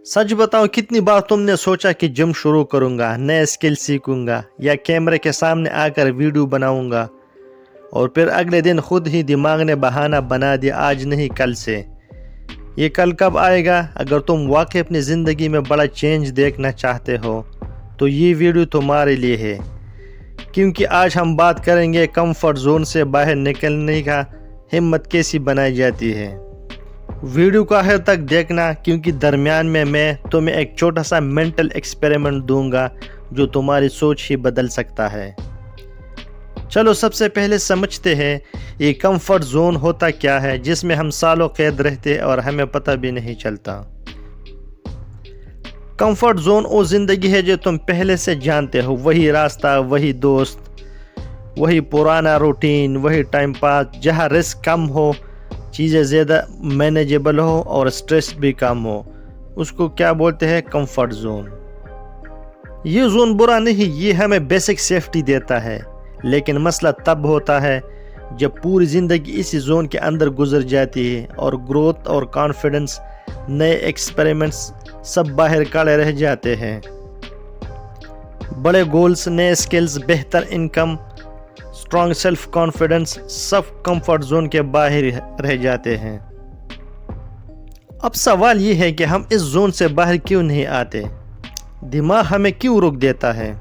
सच बताओ, कितनी बार तुमने सोचा कि जिम शुरू करूंगा, नए स्किल सीखूंगा या कैमरे के सामने आकर वीडियो बनाऊंगा, और फिर अगले दिन खुद ही दिमाग ने बहाना बना दिया, आज नहीं कल से। ये कल कब आएगा? अगर तुम वाकई अपनी ज़िंदगी में बड़ा चेंज देखना चाहते हो तो ये वीडियो तुम्हारे लिए है, क्योंकि आज हम बात करेंगे कंफर्ट जोन से बाहर निकलने का हिम्मत कैसी बनाई जाती है। वीडियो को आखिर तक देखना, क्योंकि दरमियान में मैं तुम्हें एक छोटा सा मेंटल एक्सपेरिमेंट दूंगा जो तुम्हारी सोच ही बदल सकता है। चलो सबसे पहले समझते हैं ये कंफर्ट जोन होता क्या है, जिसमें हम सालों कैद रहते और हमें पता भी नहीं चलता। कंफर्ट जोन वो जिंदगी है जो तुम पहले से जानते हो, वही रास्ता, वही दोस्त, वही पुराना रूटीन, वही टाइम पास, जहाँ रिस्क कम हो, चीज़ें ज़्यादा मैनेजेबल हो और स्ट्रेस भी कम हो। उसको क्या बोलते हैं? Comfort zone. ये जोन बुरा नहीं, ये हमें बेसिक सेफ्टी देता है, लेकिन मसला तब होता है जब पूरी ज़िंदगी इसी जोन के अंदर गुजर जाती है और ग्रोथ और कॉन्फिडेंस, नए एक्सपेरिमेंट्स सब बाहर काले रह जाते हैं। बड़े गोल्स, नए स्किल्स, बेहतर इनकम, स्ट्रॉन्ग सेल्फ कॉन्फिडेंस सब कंफर्ट जोन के बाहर रह जाते हैं। अब सवाल ये है कि हम इस जोन से बाहर क्यों नहीं आते? दिमाग हमें क्यों रोक देता है?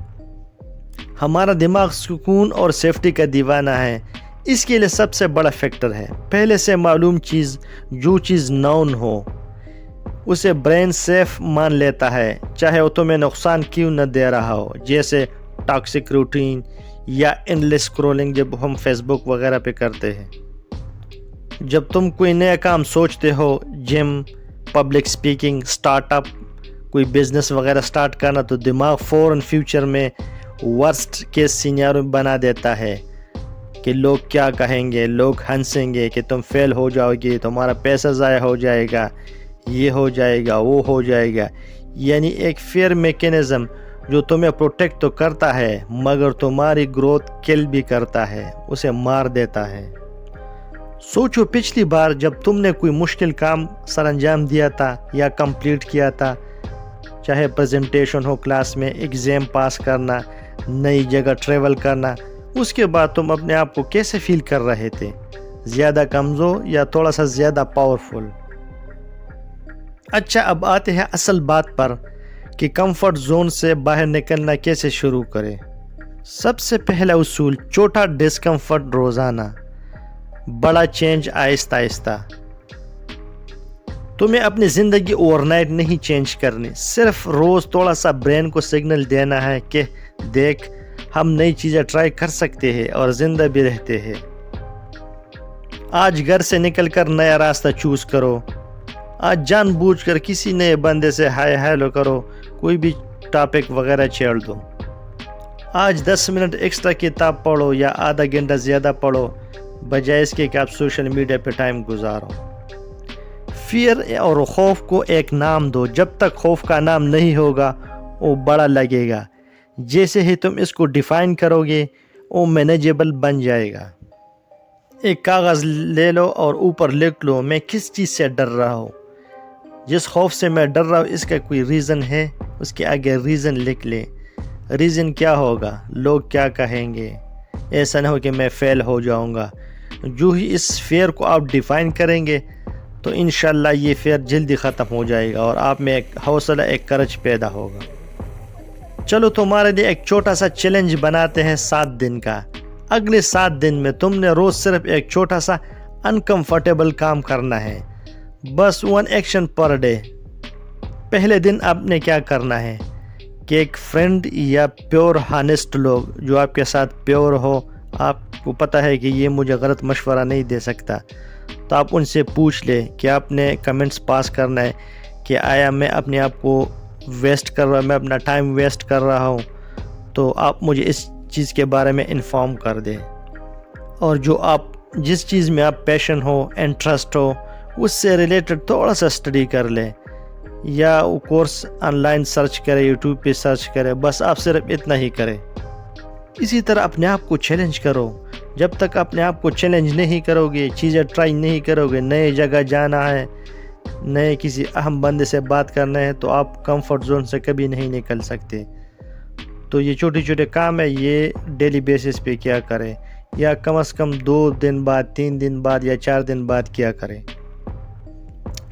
हमारा दिमाग सुकून और सेफ्टी का दीवाना है। इसके लिए सबसे बड़ा फैक्टर है पहले से मालूम चीज़। जो चीज़ नाउन हो उसे ब्रेन सेफ मान लेता है, चाहे वो तुम्हें नुकसान क्यों न दे रहा हो, जैसे टॉक्सिक रूटीन या एंडलेस स्क्रॉलिंग जब हम फेसबुक वगैरह पे करते हैं। जब तुम कोई नया काम सोचते हो, जिम, पब्लिक स्पीकिंग, स्टार्टअप, कोई बिजनेस वगैरह स्टार्ट करना, तो दिमाग फ़ौरन फ्यूचर में वर्स्ट केस सिनेरियो बना देता है कि लोग क्या कहेंगे, लोग हंसेंगे कि तुम फेल हो जाओगे, तुम्हारा पैसा ज़ाया हो जाएगा, ये हो जाएगा, वो हो जाएगा। यानी एक फियर मैकेनिज़्म जो तुम्हें प्रोटेक्ट तो करता है मगर तुम्हारी ग्रोथ किल भी करता है, उसे मार देता है। सोचो, पिछली बार जब तुमने कोई मुश्किल काम सरअंजाम दिया था या कंप्लीट किया था, चाहे प्रेजेंटेशन हो क्लास में, एग्ज़ाम पास करना, नई जगह ट्रैवल करना, उसके बाद तुम अपने आप को कैसे फील कर रहे थे? ज़्यादा कमज़ोर या थोड़ा सा ज़्यादा पावरफुल? अच्छा, अब आते हैं असल बात पर कि कंफर्ट जोन से बाहर निकलना कैसे शुरू करें। सबसे पहला उसूल, छोटा डिस्कम्फर्ट रोज़ाना, बड़ा चेंज आहिस्ता आहिस्ता। तुम्हें अपनी ज़िंदगी ओवरनाइट नहीं चेंज करनी, सिर्फ रोज़ थोड़ा सा ब्रेन को सिग्नल देना है कि देख, हम नई चीज़ें ट्राई कर सकते हैं और ज़िंदा भी रहते हैं। आज घर से निकलकर नया रास्ता चूज़ करो। आज जानबूझकर किसी नए बंदे से हाय हेलो करो, कोई भी टॉपिक वगैरह छेड़ दो। आज 10 मिनट एक्स्ट्रा किताब पढ़ो या आधा घंटा ज़्यादा पढ़ो, बजाय इसके कि आप सोशल मीडिया पे टाइम गुजारो। फियर और खौफ को एक नाम दो। जब तक खौफ का नाम नहीं होगा वो बड़ा लगेगा, जैसे ही तुम इसको डिफ़ाइन करोगे वो मैनेजेबल बन जाएगा। एक कागज़ ले लो और ऊपर लिख लो, मैं किस चीज़ से डर रहा हूँ। जिस खौफ से मैं डर रहा हूँ इसका कोई रीज़न है, उसके आगे रीज़न लिख ले। रीज़न क्या होगा? लोग क्या कहेंगे, ऐसा ना हो कि मैं फ़ेल हो जाऊँगा। जो ही इस फेयर को आप डिफ़ाइन करेंगे तो इंशाल्लाह ये फेयर जल्दी ख़त्म हो जाएगा और आप में एक हौसला, एक करज पैदा होगा। चलो तुम्हारे लिए एक छोटा सा चैलेंज बनाते हैं 7 दिन का। अगले 7 दिन में तुमने रोज़ सिर्फ एक छोटा सा अनकंफर्टेबल काम करना है, बस 1 एक्शन पर डे। पहले दिन आपने क्या करना है कि एक फ्रेंड या प्योर हॉनेस्ट लोग जो आपके साथ प्योर हो, आपको पता है कि ये मुझे गलत मशवरा नहीं दे सकता, तो आप उनसे पूछ ले कि आपने कमेंट्स पास करना है कि आया मैं अपने आप को वेस्ट कर रहा हूँ, मैं अपना टाइम वेस्ट कर रहा हूँ, तो आप मुझे इस चीज़ के बारे में इन्फॉर्म कर दें। और जो आप जिस चीज़ में आप पैशन हो, इंटरेस्ट हो, उससे रिलेटेड थोड़ा सा स्टडी कर लें या वो कोर्स ऑनलाइन सर्च करें, यूट्यूब पे सर्च करें, बस आप सिर्फ इतना ही करें। इसी तरह अपने आप को चैलेंज करो। जब तक अपने आप को चैलेंज नहीं करोगे, चीज़ें ट्राई नहीं करोगे, नए जगह जाना है, نئے کسی اہم بندے سے بات کرنا ہے تو آپ کمفرٹ زون سے کبھی نہیں نکل سکتے. تو یہ چھوٹے چھوٹے کام ہے، یہ ڈیلی بیسس پہ کیا کریں، یا کم از کم 2 دن بعد، 3 دن بعد یا 4 دن بعد کیا کریں.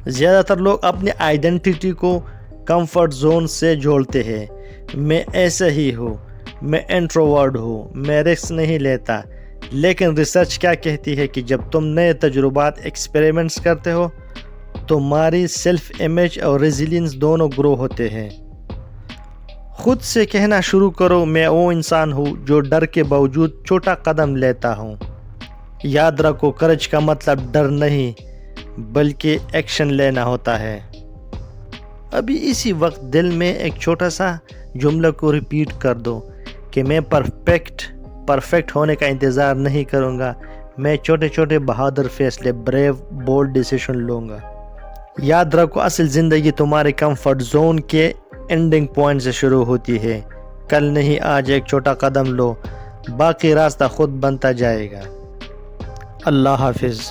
زیادہ تر لوگ اپنی آئیڈینٹی کو کمفرٹ زون سے جوڑتے ہیں. میں ایسا ہی ہوں، میں انٹروورٹ ہوں، میں رسک نہیں لیتا. لیکن ریسرچ کیا کہتی ہے کہ جب تم نئے تجربات ایکسپیریمنٹس کرتے ہو تو تمہاری سیلف امیج اور ریزیلینس دونوں گرو ہوتے ہیں. خود سے کہنا شروع کرو، میں وہ انسان ہوں جو ڈر کے باوجود چھوٹا قدم لیتا ہوں. یاد رکھو، کرج کا مطلب ڈر نہیں بلکہ ایکشن لینا ہوتا ہے. ابھی اسی وقت دل میں ایک چھوٹا سا جملہ کو ریپیٹ کر دو کہ میں پرفیکٹ ہونے کا انتظار نہیں کروں گا. میں چھوٹے چھوٹے بہادر فیصلے، بریو بولڈ ڈیسیشن لوں گا. یاد رکھو، اصل زندگی تمہارے کمفرٹ زون کے اینڈنگ پوائنٹ سے شروع ہوتی ہے. کل نہیں، آج ایک چھوٹا قدم لو، باقی راستہ خود بنتا جائے گا. اللہ حافظ.